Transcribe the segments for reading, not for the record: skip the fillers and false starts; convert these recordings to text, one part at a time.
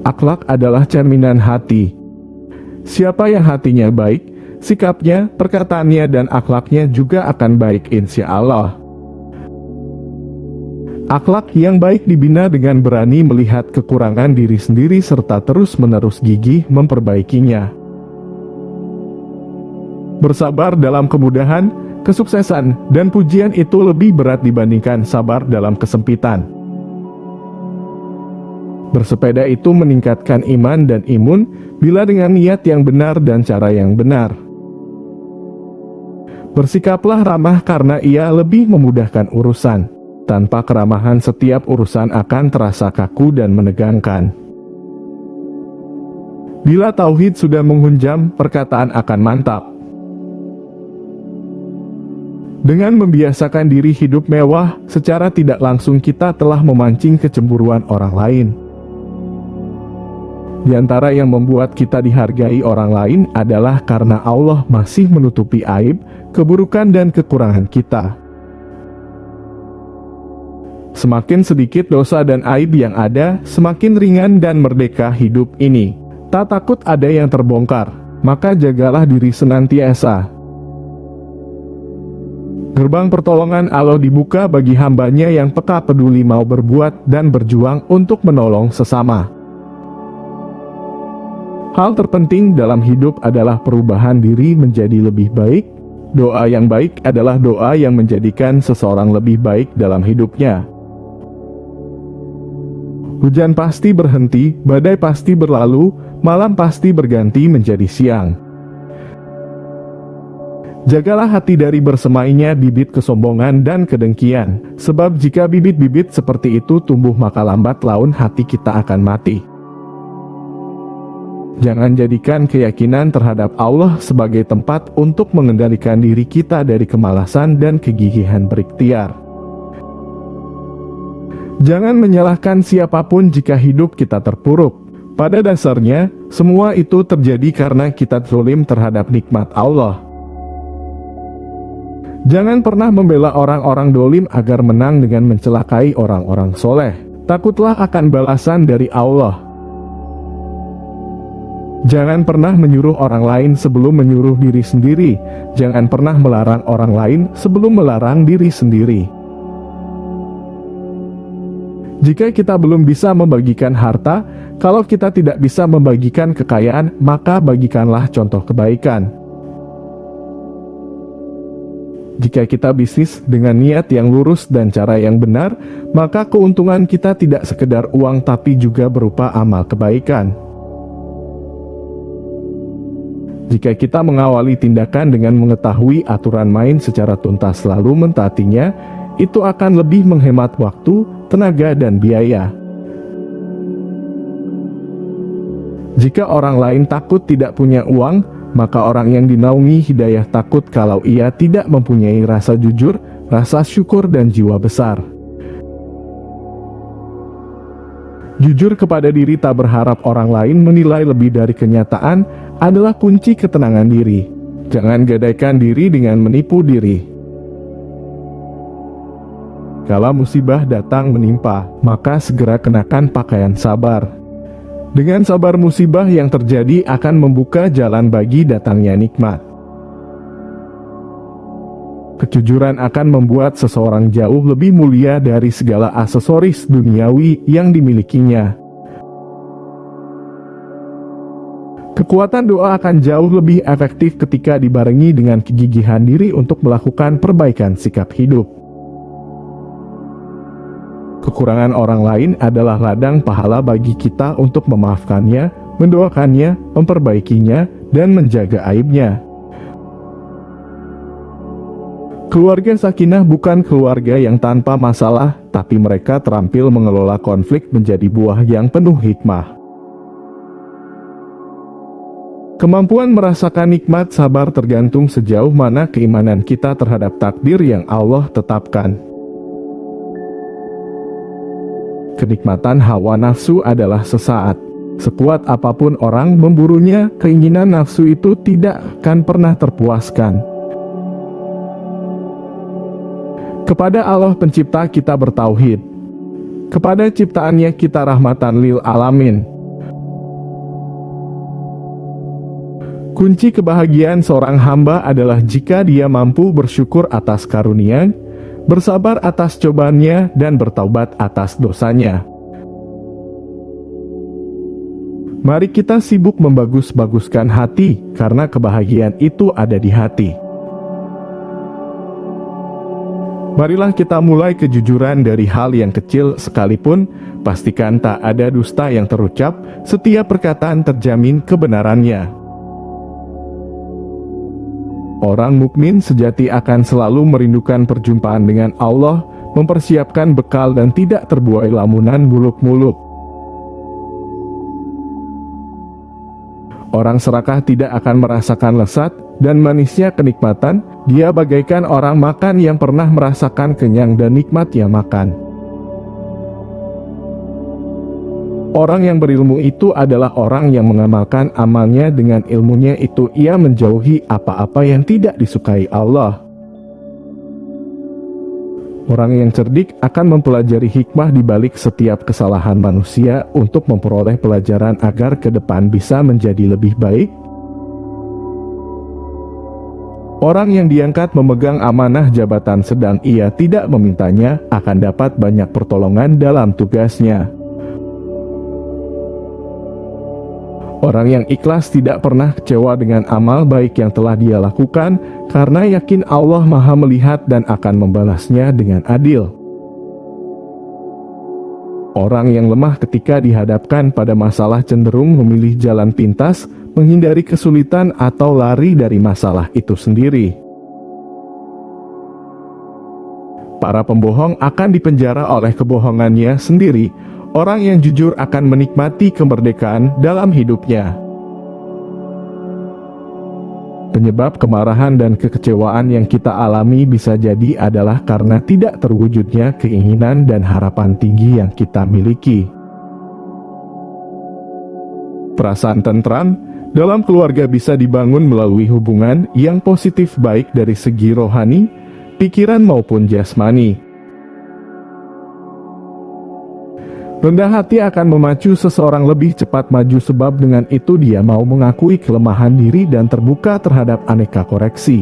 Akhlak adalah cerminan hati. Siapa yang hatinya baik, sikapnya, perkataannya, dan akhlaknya juga akan baik insya Allah. Akhlak yang baik dibina dengan berani melihat kekurangan diri sendiri serta terus-menerus gigih memperbaikinya. Bersabar dalam kemudahan, kesuksesan, dan pujian itu lebih berat dibandingkan sabar dalam kesempitan. Bersepeda itu meningkatkan iman dan imun bila dengan niat yang benar dan cara yang benar. Bersikaplah ramah karena ia lebih memudahkan urusan. Tanpa keramahan setiap urusan akan terasa kaku dan menegangkan. Bila tauhid sudah menghunjam, perkataan akan mantap. Dengan membiasakan diri hidup mewah, secara tidak langsung kita telah memancing kecemburuan orang lain. Di antara yang membuat kita dihargai orang lain adalah karena Allah masih menutupi aib, keburukan dan kekurangan kita. Semakin sedikit dosa dan aib yang ada, semakin ringan dan merdeka hidup ini. Tak takut ada yang terbongkar, maka jagalah diri senantiasa. Gerbang pertolongan Allah dibuka bagi hambanya yang peka peduli mau berbuat dan berjuang untuk menolong sesama. Hal terpenting dalam hidup adalah perubahan diri menjadi lebih baik. Doa yang baik adalah doa yang menjadikan seseorang lebih baik dalam hidupnya. Hujan pasti berhenti, badai pasti berlalu, malam pasti berganti menjadi siang. Jagalah hati dari bersemainya bibit kesombongan dan kedengkian, sebab jika bibit-bibit seperti itu tumbuh maka lambat laun hati kita akan mati. Jangan jadikan keyakinan terhadap Allah sebagai tempat untuk mengendalikan diri kita dari kemalasan dan kegigihan berikhtiar. Jangan menyalahkan siapapun jika hidup kita terpuruk. Pada dasarnya, semua itu terjadi karena kita zalim terhadap nikmat Allah. Jangan pernah membela orang-orang dolim agar menang dengan mencelakai orang-orang soleh. Takutlah akan balasan dari Allah. Jangan pernah menyuruh orang lain sebelum menyuruh diri sendiri. Jangan pernah melarang orang lain sebelum melarang diri sendiri. Jika kita belum bisa membagikan harta, kalau kita tidak bisa membagikan kekayaan, maka bagikanlah contoh kebaikan. Jika kita bisnis dengan niat yang lurus dan cara yang benar, maka keuntungan kita tidak sekedar uang tapi juga berupa amal kebaikan. Jika kita mengawali tindakan dengan mengetahui aturan main secara tuntas lalu mentaatinya, itu akan lebih menghemat waktu, tenaga, dan biaya. Jika orang lain takut tidak punya uang, maka orang yang dinaungi hidayah takut kalau ia tidak mempunyai rasa jujur, rasa syukur, dan jiwa besar. Jujur kepada diri, tak berharap orang lain menilai lebih dari kenyataan, adalah kunci ketenangan diri. Jangan gadaikan diri dengan menipu diri. Kala musibah datang menimpa, maka segera kenakan pakaian sabar. Dengan sabar musibah yang terjadi akan membuka jalan bagi datangnya nikmat. Kejujuran akan membuat seseorang jauh lebih mulia dari segala aksesoris duniawi yang dimilikinya. Kekuatan doa akan jauh lebih efektif ketika dibarengi dengan kegigihan diri untuk melakukan perbaikan sikap hidup. Kekurangan orang lain adalah ladang pahala bagi kita untuk memaafkannya, mendoakannya, memperbaikinya, dan menjaga aibnya. Keluarga sakinah bukan keluarga yang tanpa masalah, tapi mereka terampil mengelola konflik menjadi buah yang penuh hikmah. Kemampuan merasakan nikmat sabar tergantung sejauh mana keimanan kita terhadap takdir yang Allah tetapkan. Kenikmatan hawa nafsu adalah sesaat. Sekuat apapun orang memburunya, keinginan nafsu itu tidak akan pernah terpuaskan. Kepada Allah pencipta kita bertauhid. Kepada ciptaannya kita rahmatan lil alamin. Kunci kebahagiaan seorang hamba adalah jika dia mampu bersyukur atas karunia, bersabar atas cobaannya, dan bertaubat atas dosanya. Mari kita sibuk membagus-baguskan hati, karena kebahagiaan itu ada di hati. Marilah kita mulai kejujuran dari hal yang kecil sekalipun, pastikan tak ada dusta yang terucap, setiap perkataan terjamin kebenarannya. Orang mukmin sejati akan selalu merindukan perjumpaan dengan Allah, mempersiapkan bekal dan tidak terbuai lamunan muluk-muluk. Orang serakah tidak akan merasakan lezat dan manisnya kenikmatan, dia bagaikan orang makan yang pernah merasakan kenyang dan nikmatnya makan. Orang yang berilmu itu adalah orang yang mengamalkan amalnya, dengan ilmunya itu ia menjauhi apa-apa yang tidak disukai Allah. Orang yang cerdik akan mempelajari hikmah di balik setiap kesalahan manusia untuk memperoleh pelajaran agar ke depan bisa menjadi lebih baik. Orang yang diangkat memegang amanah jabatan sedang ia tidak memintanya akan dapat banyak pertolongan dalam tugasnya. Orang yang ikhlas tidak pernah kecewa dengan amal baik yang telah dia lakukan, karena yakin Allah Maha melihat dan akan membalasnya dengan adil. Orang yang lemah ketika dihadapkan pada masalah cenderung memilih jalan pintas, menghindari kesulitan atau lari dari masalah itu sendiri. Para pembohong akan dipenjara oleh kebohongannya sendiri. Orang yang jujur akan menikmati kemerdekaan dalam hidupnya. Penyebab kemarahan dan kekecewaan yang kita alami bisa jadi adalah karena tidak terwujudnya keinginan dan harapan tinggi yang kita miliki. Perasaan tentram dalam keluarga bisa dibangun melalui hubungan yang positif baik dari segi rohani, pikiran maupun jasmani. Rendah hati akan memacu seseorang lebih cepat maju, sebab dengan itu dia mau mengakui kelemahan diri dan terbuka terhadap aneka koreksi.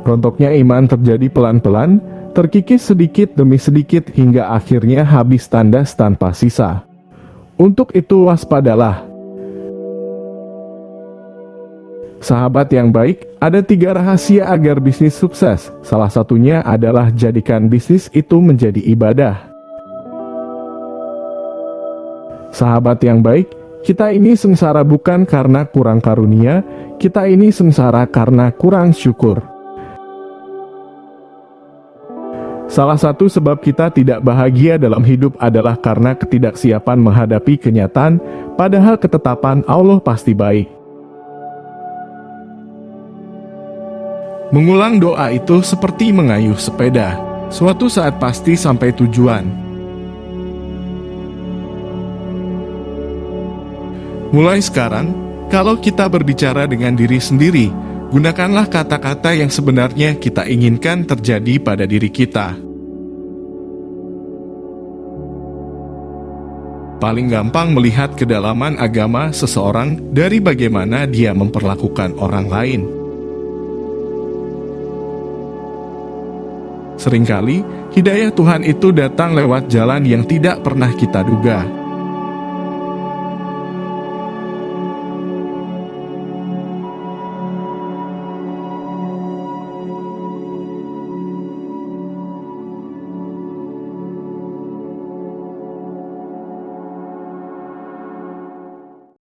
Rontoknya iman terjadi pelan-pelan, terkikis sedikit demi sedikit hingga akhirnya habis tandas tanpa sisa. Untuk itu waspadalah. Sahabat yang baik, ada 3 rahasia agar bisnis sukses. Salah satunya adalah jadikan bisnis itu menjadi ibadah. Sahabat yang baik, kita ini sengsara bukan karena kurang karunia, kita ini sengsara karena kurang syukur. Salah satu sebab kita tidak bahagia dalam hidup adalah karena ketidaksiapan menghadapi kenyataan, padahal ketetapan Allah pasti baik. Mengulang doa itu seperti mengayuh sepeda, suatu saat pasti sampai tujuan. Mulai sekarang, kalau kita berbicara dengan diri sendiri, gunakanlah kata-kata yang sebenarnya kita inginkan terjadi pada diri kita. Paling gampang melihat kedalaman agama seseorang dari bagaimana dia memperlakukan orang lain. Seringkali, hidayah Tuhan itu datang lewat jalan yang tidak pernah kita duga.